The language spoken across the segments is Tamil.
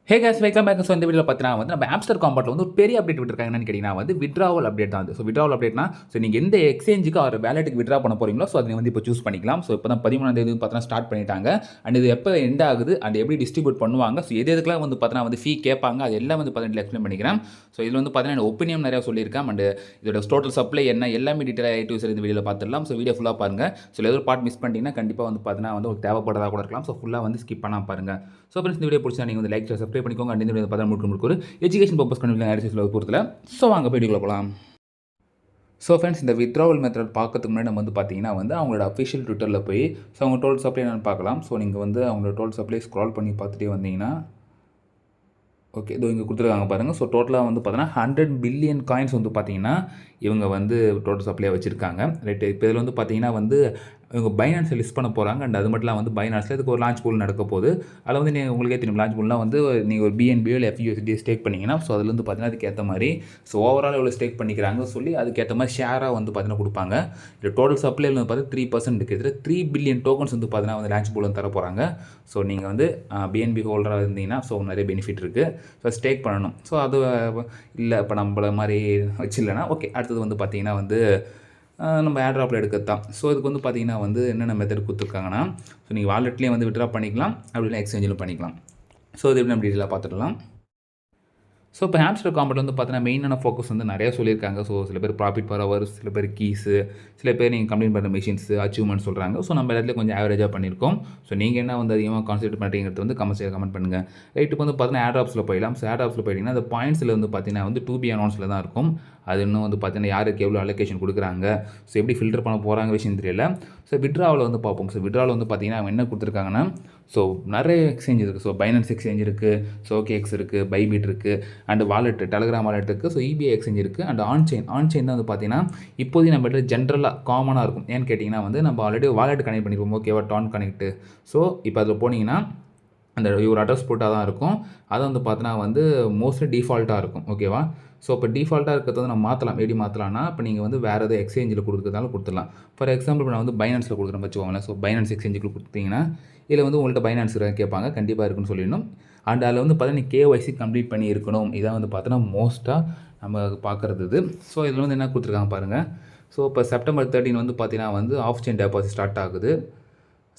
ஹே கேஸ் வெல்கம் பேக். ஸோ இந்த வீடியோவில் பார்த்தீங்கன்னா வந்து நம்ம ஆம்ஸ்டர் காம்பவுண்டில் வந்து ஒரு பெரிய அப்டேட் விட்டுருக்காங்க. என்னன்னு கேட்டிங்கன்னா வந்து விட்ராவல் அப்டேட் தான் அது. ஸோ விட்ராவல் அப்டேட்னா ஸோ நீங்கள் எந்த எக்ஸ்சேஞ்சுக்கு ஒரு வேலெட்டுக்கு விட்ரா பண்ண போகிறீங்களோ ஸோ அதை வந்து இப்போ சூஸ் பண்ணிக்கலாம். ஸோ இப்போ தான் 13ஆம் தேதி பார்த்தீங்கன்னா ஸ்டார்ட் பண்ணிட்டாங்க. அண்ட் இது எப்போ எண்ட் ஆகுது அண்ட் எப்படி டிஸ்ட்ரிபியூட் பண்ணுவாங்க, ஸோ எதுக்கெல்லாம் வந்து பார்த்தீங்கன்னா வந்து ஃபீ கேட்பாங்க, அது எல்லாம் வந்து பார்த்தீங்கன்னா எக்ஸ்பிளைன் பண்ணிக்கிறேன். ஸோ இதில் வந்து பார்த்தீங்கன்னா ஒப்பீனியன் நிறையா சொல்லியிருக்கேன். அண்ட் இதோட டோட்டல் சப்ளை என்ன எல்லாமே டீட்டெயிலாக A to Z இந்த வீடியோவில் பார்த்துடலாம். ஸோ வீடியோ ஃபுல்லாக பாருங்கள். ஸோ ஏதோ ஒரு பார்ட் மிஸ் பண்ணிட்டீங்கன்னா கண்டிப்பாக வந்து பார்த்தீங்கன்னா வந்து ஒரு தேவைப்படுறதா கூட இருக்கலாம். ஸோ ஃபுல்லாக வந்து ஸ்கிப் பண்ணாமல் பாருங்கள். ஸோ ஃப்ரெண்ட்ஸ் இந்த வீடியோ பிடிச்சா நீங்கள் வந்து லைக் சப்ஸ்கிரைப் பண்ணிக்கோங்க. அண்ட் இந்த வீடியோ பார்த்தா முழுக்க ஒரு எஜுகேஷன் பர்பஸ் கண்டிப்பாக பொறுத்தல. ஸோ வாங்க வீடியோக்குள்ள போகலாம். ஸோ ஃப்ரெண்ட்ஸ் இந்த வித்ட்ராவல் மெத்தட் பார்க்கறதுக்கு முன்னாடி நம்ம வந்து பார்த்தீங்கன்னா வந்து அவங்களோட அஃபிஷியல் ட்விட்டரில் போய் ஸோ அவங்க டோட்டல் சப்ளை என்னென்னு பார்க்கலாம். ஸோ நீங்கள் வந்து அவங்களோட டோட்டல் சப்ளை ஸ்க்ரால் பண்ணி பார்த்துட்டே வந்தீங்கன்னா ஓகே இதோ இங்கே கொடுத்துருக்காங்க பாருங்கள். ஸோ டோட்டலாக வந்து பார்த்தீங்கன்னா 100 பில்லியன் காயின்ஸ் வந்து பார்த்தீங்கன்னா இவங்க வந்து டோட்டல் சப்ளை வச்சுருக்காங்க. ரைட்டு. இப்போ இதில் வந்து பார்த்தீங்கன்னா வந்து இவங்க பைனான்ஸை லிஸ்ட் பண்ண போகிறாங்க. அண்ட் அது மட்டும் வந்து பைனான்ஸில் இதுக்கு ஒரு லான்ச் பூல் நடக்க போகுது. அதில் வந்து நீங்கள் உங்களுக்கே தெரியும் லான்ச் பூல்லாம் வந்து நீங்கள் ஒரு BNB இல்லை FUSD ஸ்டேக் பண்ணிங்கன்னா ஸோ அதில் வந்து பார்த்தீங்கன்னா அதுக்கேற்ற மாதிரி ஸோ ஓவரால் எவ்வளோ ஸ்டேக் பண்ணிக்கிறாங்க சொல்லி அதுக்கேற்ற மாதிரி ஷேராக வந்து பார்த்தீங்கன்னா கொடுப்பாங்க. இது டோட்டல் சப்ளையில் வந்து பார்த்தீங்கன்னா 3% இருக்குது. 3 பில்லியன் டோக்கன்ஸ் வந்து பார்த்தீங்கன்னா வந்து லான்ச் பூல் தர போகிறாங்க. ஸோ நீங்கள் வந்து BNB ஹோல்டராக இருந்தீங்கன்னா ஸோ நிறைய பெனிஃபிட் இருக்குது. ஸோ ஸ்டேக் பண்ணணும். ஸோ அது இல்லை இப்போ நம்மள மாதிரி வச்சில்லைன்னா ஓகே. அடுத்தது வந்து பார்த்தீங்கன்னா வந்து நம்ம ஏர்ட்ராப்பில் எடுக்கிறது தான். ஸோ இதுக்கு வந்து பார்த்தீங்கன்னா வந்து என்னென்ன மெத்தட் கொடுத்துருக்காங்கன்னா ஸோ நீங்கள் வாலெட்லேயே வந்து விட்ரா பண்ணிக்கலாம், அப்படின்னா எக்ஸ்சேஞ்சிலும் பண்ணிக்கலாம். ஸோ இது எப்படி நம்ம டீட்டெயிலாக பார்த்துடலாம். ஸோ இப்போ ஹாம்ஸ்டர் காம்பவுண்ட் வந்து பார்த்தீங்கன்னா மெயினான ஃபோக்கஸ் வந்து நிறையா சொல்லியிருக்காங்க. ஸோ சில பேர் ப்ராஃபிட் பர் ஹவர், சில பேர் கீஸு, சில பேர் நீங்கள் கம்ப்ளீட் பண்ணுற மிஷின்ஸு, அச்சீவ்மெண்ட் சொல்கிறாங்க. ஸோ நம்ம இடத்துல கொஞ்சம் ஆவரேஜாக பண்ணியிருக்கோம். ஸோ நீங்கள் என்ன வந்து அதிகமாக கான்சென்ட்ரேட் பண்ணுறீங்கிறது வந்து கமெண்ட் பண்ணுங்கள். ரைட். இப்போ வந்து பார்த்தீங்கன்னா ஏர்ட்ராப்ஸில் போயிடலாம். ஸோ ஏர்ட்ராப்ஸில் போயிட்டீங்கன்னா அந்த பாயிண்ட்ஸில் வந்து பார்த்தீங்கன்னா வந்து 2B அனௌன்ஸில் தான் இருக்கும். அது இன்னும் வந்து பார்த்தீங்கன்னா யாருக்கு எவ்வளோ அலோகேஷன் கொடுக்குறாங்க, ஸோ எப்படி ஃபில்டர் பண்ண போகிறாங்க விஷயம் தெரியல. ஸோ விட்ராவில் வந்து பார்ப்போம். ஸோ விட்ராவில் வந்து பார்த்தீங்கன்னா அவங்க என்ன கொடுத்துருக்காங்கன்னா ஸோ நிறைய எக்ஸ்சேஞ்ச் இருக்குது. ஸோ பைனான்ஸ் எக்ஸ்சேஞ்ச் இருக்குது, ஸோ OKX இருக்குது, பைபிட் இருக்குது, அண்ட் வாலெட் டெலகிராம் வாலெட் இருக்குது, ஸோ EBI எக்ஸ்சேஞ்ச் இருக்குது, அண்ட் ஆன்செயின் தான் வந்து பார்த்தீங்கன்னா இப்போதைக்கு நம்ம கிட்ட ஜென்ரலாக காமனாக இருக்கும். ஏன்னு கேட்டிங்கன்னா வந்து நம்ம ஆல்ரெடி வாலெட் கனெக்ட் பண்ணியிருப்போம். ஓகேவா, டான் கனெக்ட்டு. ஸோ இப்போ அதில் போனீங்கன்னா அந்த ஒரு அட்ரஸ் போட்டால் தான் இருக்கும். அதை வந்து பார்த்தீங்கன்னா வந்து மோஸ்ட்லி டிஃபால்ட்டாக இருக்கும். ஓகேவா. ஸோ இப்போ டிஃபால்ட்டாக இருக்கிறத வந்து நம்ம மாற்றலாம். எப்படி மாற்றலாம்னா இப்போ நீங்கள் வந்து வேறு எதாவது எக்ஸ்சேஞ்சில் கொடுக்குறதாலும் கொடுத்துடலாம். ஃபார் எக்ஸாம்பிள் நான் வந்து பைனான்ஸில் கொடுக்குறேன் வச்சுக்கோங்களேன். ஸோ பைனான்ஸ் எக்ஸ்சேஞ்சுக்கு கொடுத்தீங்கன்னா இதில் வந்து உங்கள்கிட்ட பைனான்ஸ் கேட்பாங்க, கண்டிப்பாக இருக்குன்னு சொல்லிடணும். அண்ட் அதில் வந்து பார்த்தீங்கன்னா KYC கம்ப்ளீட் பண்ணி இருக்கணும். இதான் வந்து பார்த்தோன்னா மோஸ்ட்டாக நம்ம பார்க்குறது இது. ஸோ இதில் வந்து என்ன கொடுத்துருக்காங்க பாருங்கள். ஸோ இப்போ செப்டம்பர் 13 வந்து பார்த்தீங்கன்னா வந்து ஆஃப் செயின் டெபாசிட் ஸ்டார்ட் ஆகுது.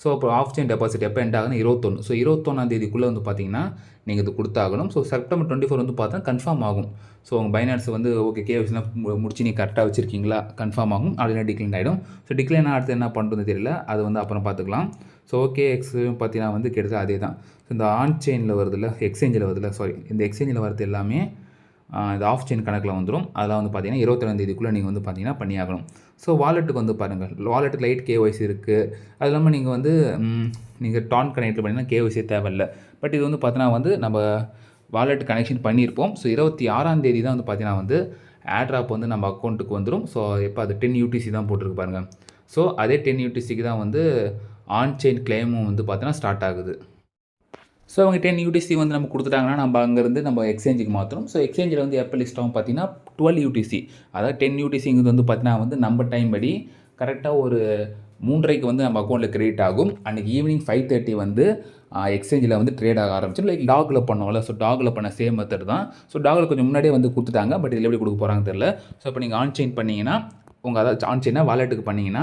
ஸோ இப்போ ஆஃப் செயின் டெபாசிட் எப்போ எண்ட் ஆகுதுன்னா 21. ஸோ 21ஆம் தேதிக்குள்ளே வந்து பார்த்தீங்கன்னா நீங்கள் இது கொடுத்தாகணும். ஸோ செப்டம்பர் 24 வந்து பார்த்தா கன்ஃபார்ம் ஆகும். ஸோ உங்கள் பைனான்ஸ் வந்து ஓகே KYCலாம் முடிச்சு நீங்கள் கரெக்டாக வச்சுருக்கீங்களா கன்ஃபார்ம் ஆகும். அப்படின்னா டிக்ளைன் ஆகிடும். ஸோ டிக்ளைன் அடுத்து என்ன பண்ணுறது தெரியல, அது வந்து அப்புறம் பார்த்துக்கலாம். ஸோ OKX பார்த்தீங்கன்னா வந்து கிட்டத்தட்ட அதே தான். ஸோ இந்த ஆன் செயினில் வருதில்ல, எக்ஸ்சேஞ்சில் வருதில்ல, சாரி இந்த எக்ஸ்சேஞ்சில் வரது எல்லாமே இந்த ஆஃப் செயின் கணக்கில் வந்துடும். அதெல்லாம் வந்து பார்த்தீங்கன்னா 22ஆம் தேதிக்குள்ளே நீங்கள் வந்து பார்த்தீங்கன்னா பண்ணியாகணும். ஸோ வாலெட்டுக்கு வந்து பாருங்கள், வாலெட்டுக்கு லைட் KYC இருக்குது. அது இல்லாமல் நீங்கள் வந்து நீங்கள் டான் கனெக்ட் பண்ணிங்கன்னா KYC தேவையில்லை. பட் இது வந்து பார்த்தீங்கன்னா வந்து நம்ம வாலெட் கனெக்ஷன் பண்ணியிருப்போம். ஸோ 26ஆம் தேதி தான் வந்து பார்த்தீங்கன்னா வந்து ஏர்ட்ராப் வந்து நம்ம அக்கௌண்ட்டுக்கு வந்துடும். ஸோ இப்போ அது 10 UTC தான் போட்டிருக்கு பாருங்கள். ஸோ அதே 10 UTCக்கு தான் வந்து ஆன் செயின் கிளைமும் வந்து பார்த்தீங்கன்னா ஸ்டார்ட் ஆகுது. ஸோ அவங்க 10 UTC வந்து நம்ம கொடுத்துட்டாங்கன்னா நம்ம அங்கேருந்து நம்ம எக்ஸ்சேஞ்சுக்கு மாற்றணும். ஸோ எக்ஸ்சேஞ்சில் வந்து எப்போ லிஸ்ட் ஆகும் பார்த்தீங்கன்னா 12 UTC. அதாவது 10 UTCங்கிறது வந்து பார்த்தீங்கன்னா வந்து நம்ம டைம் படி கரெக்டாக ஒரு 3:30க்கு வந்து நம்ம அக்கௌண்ட்டில் கிரெடிட் ஆகும். அன்றைக்கி ஈவினிங் 5:30 வந்து எக்ஸ்சேஞ்சில் வந்து ட்ரேட் ஆக ஆரம்பிச்சிடும். லைக் டாகில் பண்ணோம்ல, ஸோ டாகில் பண்ண சேம் மெத்தட் தான். ஸோ டாகில் கொஞ்சம் முன்னாடியே வந்து கொடுத்துட்டாங்க. பட் இதில் எப்படி கொடுக்க போகிறாங்க தெரியல. ஸோ இப்போ நீங்கள் ஆன் செயின் பண்ணிங்கன்னா உங்கள் அதாவது ஆன் செயினாக வாலெட்டுக்கு பண்ணிங்கன்னா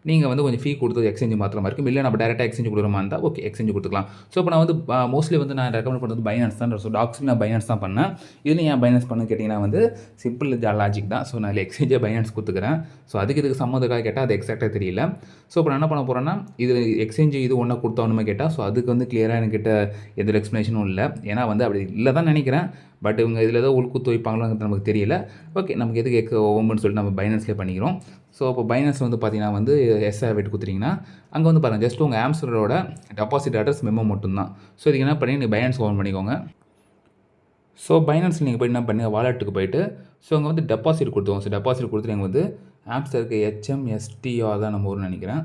நீங்கள் வந்து கொஞ்சம் ஃபீ கொடுத்து எக்ஸ்சேஞ்ச் மாற்றுற மாதிரி இருக்கும். இல்லை நம்ம டேரெக்டாக எக்ஸ்சேஞ்ச் கொடுக்குற மாதிரி இருந்தால் ஓகே எக்ஸ்சேஞ்ச் கொடுத்துக்கலாம். ஸோ இப்போ நான் வந்து மோஸ்ட்லி வந்து நான் ரெக்கமெண்ட் பண்ணுறது பைனான்ஸ் தான். ஸோ டாக்ஸ்க்கு நான் பைனான்ஸ் தான் பண்ணேன். இதுலையும் ஏன் பைனான்ஸ் பண்ணு கேட்டிங்கன்னா வந்து சிம்பிள் லாஜிக் தான். ஸோ நான் இதில் எக்ஸ்சேஞ்சே பைனான்ஸ் கொடுத்துக்கிறேன். ஸோ இதுக்கு சம்மந்தக்காக கேட்டால் அது எக்ஸாக்டாக தெரியல. ஸோ இப்போ நான் என்ன பண்ண போகிறேன்னா இது எக்ஸ்சேஞ்சு இது ஒன்றா கொடுத்தவனுமே கேட்டால் ஸோ அதுக்கு வந்து கிளியராக என்கிட்ட எந்த எக்ஸ்ப்ளனேஷனும் இல்லை. ஏன்னா வந்து அப்படி இல்லை தான் நினைக்கிறேன். பட் இவங்க இதில் ஏதோ உள்குத்து வைப்பாங்களாங்கிறது நமக்கு தெரியல. ஓகே நமக்கு எதுக்கு ஓம்புன்னு சொல்லிட்டு நம்ம பைனான்ஸ்லேயே பண்ணிக்கிறோம். ஸோ இப்போ பைனான்ஸ் வந்து பார்த்தீங்கன்னா வந்து வெயிட் கொடுத்துட்டிங்கன்னா அங்கே வந்து பாருங்கள் ஜஸ்ட் உங்கள் ஆம்ஸ்டரோட டெபாசிட் அட்ரஸ் மெமோ மட்டும்தான். ஸோ இதுக்கு என்ன பண்ணி நீங்கள் பைனான்ஸ் ஓப்பன் பண்ணிக்கோங்க. ஸோ பைனான்ஸில் நீங்கள் போய் என்ன பண்ணுங்கள், வாலெட்டுக்கு போய்ட்டு ஸோ அங்கே வந்து டெபாசிட் கொடுத்துவோம். ஸோ டெபாசிட் கொடுத்துட்டு எங்கள் வந்து ஆம்ஸ்டருக்கு HMSTR தான் நம்ம ஊர்னு நினைக்கிறேன்.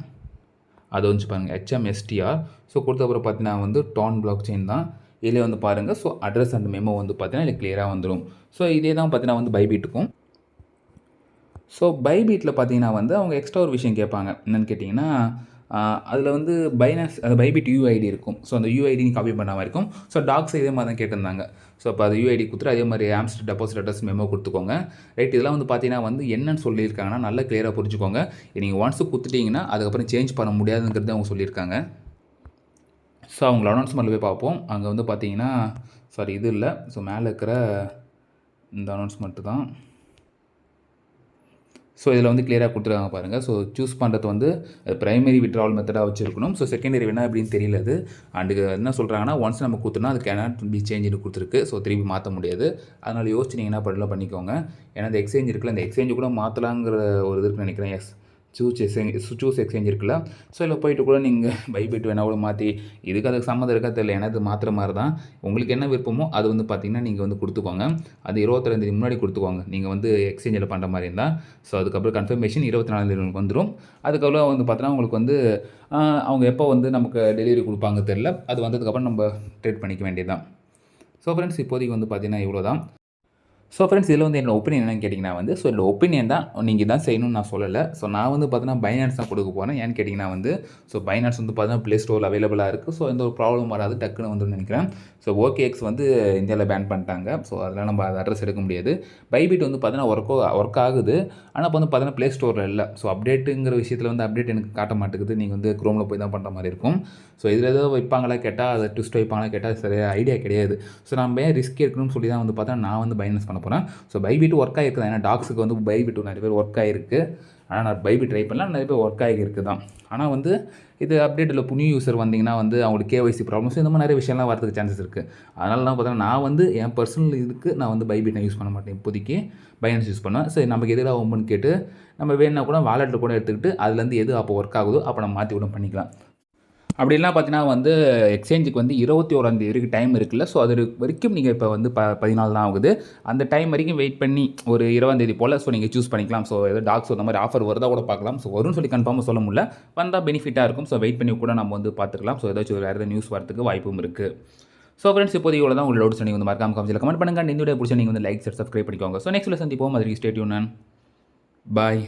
அதை வந்து பாருங்கள் HMSTR. ஸோ கொடுத்த அப்புறம் பார்த்தீங்கன்னா வந்து டான் பிளாக் செயின் தான். இதில் வந்து பாருங்கள். ஸோ அட்ரஸ் அண்ட் மெமோ வந்து பார்த்தீங்கன்னா இல்லை கிளியராக வந்துடும். ஸோ இதே தான் பார்த்தீங்கன்னா வந்து பைபிட்டுக்கும். ஸோ பைபிட்டில் பார்த்தீங்கன்னா வந்து அவங்க எக்ஸ்ட்ரா ஒரு விஷயம் கேட்பாங்க. என்னென்னு கேட்டிங்கன்னா அதில் வந்து பைனான்ஸ் அந்த பைபிட் யூஐடி இருக்கும். ஸோ அந்த யூஐடி நீ காப்பி பண்ண மாதிரி இருக்கும். ஸோ டாக்ஸ் இதே மாதிரி தான் கேட்டிருந்தாங்க. ஸோ அப்போ அது யூஐடி கொடுத்துட்டு அதே மாதிரி ஆம்ஸ்டர் டெபாசிட் அட்ரஸ் மெமோ கொடுத்துக்கோங்க. ரைட், இதெல்லாம் வந்து பார்த்தீங்கன்னா வந்து என்னென்னு சொல்லியிருக்காங்கன்னா நல்லா கிளியராக புரிஞ்சுக்கோங்க. நீங்கள் ஒன்ஸ் கொடுத்துட்டிங்கன்னா அதுக்கப்புறம் சேஞ்ச் பண்ண முடியாதுங்கிறது அவங்க சொல்லியிருக்காங்க. ஸோ அவங்கள அனௌன்ஸ்மெண்ட்டில் போய் பார்ப்போம். அங்கே வந்து பார்த்தீங்கன்னா சாரி இது இல்லை. ஸோ மேலே இருக்கிற இந்த அனௌன்ஸ்மெண்ட்டு தான். ஸோ இதில் வந்து கிளியராக கொடுத்துருக்காங்க பாருங்கள். ஸோ சூஸ் பண்ணுறது வந்து பிரைமரி விட்ராவல் மெத்தடாக வச்சுருக்கணும். ஸோ செகண்டரி வேணா அப்படின்னு தெரியல அது. அண்டு என்ன சொல்கிறாங்கன்னா ஒன்ஸ் நம்ம கொடுத்தோன்னா அது கேனாட் பி சேஞ்சுன்னு கொடுத்துருக்கு. ஸோ திருப்பி மாற்ற முடியாது. அதனால் யோசிச்சு நீங்கள் என்ன பண்ணலாம் பண்ணிக்கோங்க. ஏன்னா இந்த எக்ஸ்சேஞ்ச் இருக்குல்ல, இந்த எக்ஸ்சேஞ்சு கூட மாற்றலாங்கிற ஒரு இதுக்கு நினைக்கிறேன். சூஸ் எக்ஸ்சேஞ்ச் இருக்குல்ல, ஸோ இதில் போயிட்டு கூட நீங்கள் பைபிட் வேணா கூட மாற்றி இதுக்கு அதுக்கு சம்மந்தம் இருக்கா தெரியல. ஏன்னா அது மாற்றுற மாதிரி தான். உங்களுக்கு என்ன விருப்பமோ அது வந்து பார்த்திங்கன்னா நீங்கள் வந்து கொடுத்துக்கோங்க. அது 22 முன்னாடி கொடுத்துக்கோங்க நீங்கள் வந்து எக்ஸ்சேஞ்சில் பண்ணுற மாதிரி இருந்தால். ஸோ அதுக்கப்புறம் கன்ஃபர்மேஷன் 24 வந்துடும். அதுக்கப்புறம் வந்து பார்த்தோன்னா உங்களுக்கு வந்து அவங்க எப்போ வந்து நமக்கு டெலிவரி கொடுப்பாங்க தெரில. அது வந்ததுக்கப்புறம் நம்ம ட்ரேட் பண்ணிக்க வேண்டியது தான். ஸோ ஃப்ரெண்ட்ஸ் இப்போதைக்கு வந்து பார்த்திங்கன்னா இவ்வளோ தான். ஸோ ஃப்ரெண்ட்ஸ் இதில் வந்து என்னோட ஒப்பீனியன் என்னன்னு கேட்டிங்கன்னா வந்து ஸோ என்னோட ஒப்பீனியன் தான். நீங்கள் இதான் செய்யணும்னு நான் சொல்லலை. ஸோ நான் வந்து பார்த்தீங்கன்னா பைனான்ஸ் தான் கொடுக்க போகிறேன். ஏன்னு கேட்டிங்கன்னா வந்து ஸோ பைனான்ஸ் வந்து பார்த்தீங்கன்னா ப்ளே ஸ்டோரில் அவைலபிளாக இருக்குது. ஸோ எந்த ஒரு ப்ராப்ளம் வராது, டக்குன்னு வந்துன்னு நினைக்கிறேன். ஸோ OKX வந்து இந்தியாவில் பேன் பண்ணிட்டாங்க. ஸோ அதெல்லாம் நம்ம அதை அட்ரஸ் எடுக்க முடியாது. பைபிட் வந்து பார்த்தீங்கன்னா ஒர்க் ஆகுது. ஆனால் இப்போ வந்து பார்த்தீங்கன்னா ப்ளே ஸ்டோரில் இல்லை. ஸோ அப்டேட்டுங்கிற விஷயத்தில் வந்து அப்டேட் எனக்கு காட்ட மாட்டேங்குது. நீங்கள் வந்து க்ரோமில் போய் தான் பண்ணுற மாதிரி இருக்கும். ஸோ இதில் ஏதோ வைப்பாங்களா கேட்டால் அதை ட்விஸ்ட் வைப்பாங்களா கேட்டால் சரியாக ஐடியா கிடையாது. ஸோ நம்ம ஏன் ரிஸ்க் எடுக்கணும்னு சொல்லி தான் வந்து பார்த்தா நான் வந்து பைனான்ஸ் பண்ண போகிறேன். ஸோ பைபிட் ஒர்க் ஆகிருக்கு தான். ஏன்னா டாக்ஸுக்கு வந்து பைபிட் நிறைய பேர் ஒர்க் ஆகிருக்கு. ஆனால் நான் பைபிட் ட்ரை பண்ணலாம், நிறைய பேர் ஒர்க் ஆகிருக்கு தான். ஆனால் வந்து இது அப்டேட்டில் புனிய யூசர் வந்திங்கன்னா வந்து அவங்களுக்கு KYC ப்ராப்ளம்ஸ் இந்த மாதிரி நிறைய விஷயம்லாம் வரதுக்கு சான்சஸ் இருக்குது. அதனால தான் பார்த்தீங்கன்னா நான் வந்து என் பர்சனல் இதுக்கு நான் வந்து பைபிட் யூஸ் பண்ண மாட்டேன். இப்போதைக்கு பைனான்ஸ் யூஸ் பண்ணுவேன். சரி நமக்கு எதிராக ஒம்புன்னு கேட்டு நம்ம வேணுன்னா கூட வாலெட்டில் கூட எடுத்துக்கிட்டு அதுலேருந்து எது அப்போ ஒர்க் ஆகுதோ அப்போ நம்ம மாற்றி கூட பண்ணிக்கலாம். அப்படிலாம் பார்த்தீங்கன்னா வந்து எக்ஸ்சேஞ்சுக்கு வந்து 21 வரைக்கும் டைம் இருக்குல்ல. ஸோ அது வரைக்கும் நீங்கள் இப்போ வந்து 14 தான் ஆகுது. அந்த டைம் வரைக்கும் வெயிட் பண்ணி ஒரு 20 போல் ஸோ நீங்கள் சூஸ் பண்ணிக்கலாம். ஸோ ஏதோ டாக்ஸ் அந்த மாதிரி ஆஃபர் வருதா கூட பார்க்கலாம். ஸோ வரும்னு சொல்லி கன்ஃபார்மாக சொல்ல முடியல. வந்தால் பெனிஃபிட்டாக இருக்கும். ஸோ வெயிட் பண்ணி கூட நம்ம வந்து பார்த்துக்கலாம். ஸோ ஏதாச்சும் வேறு ஏதாவது நியூஸ் வரதுக்கு வாய்ப்பும் இருக்குது. ஸோ ஃப்ரெண்ட்ஸ் இப்போதைக்கு இவ்வளோ தான். உங்களோட டவுட்ஸ் நீங்கள் வந்து மறக்காம கமெண்ட் பண்ணுங்கள். இந்த வீடியோ பிடிச்சா நீங்கள் வந்து லைக் சப்ஸ்கிரைப் பண்ணிக்கோங்க. ஸோ நெக்ஸ்ட் சந்திப்போம். அதுக்கு ஸ்டே டியூன். பாய்.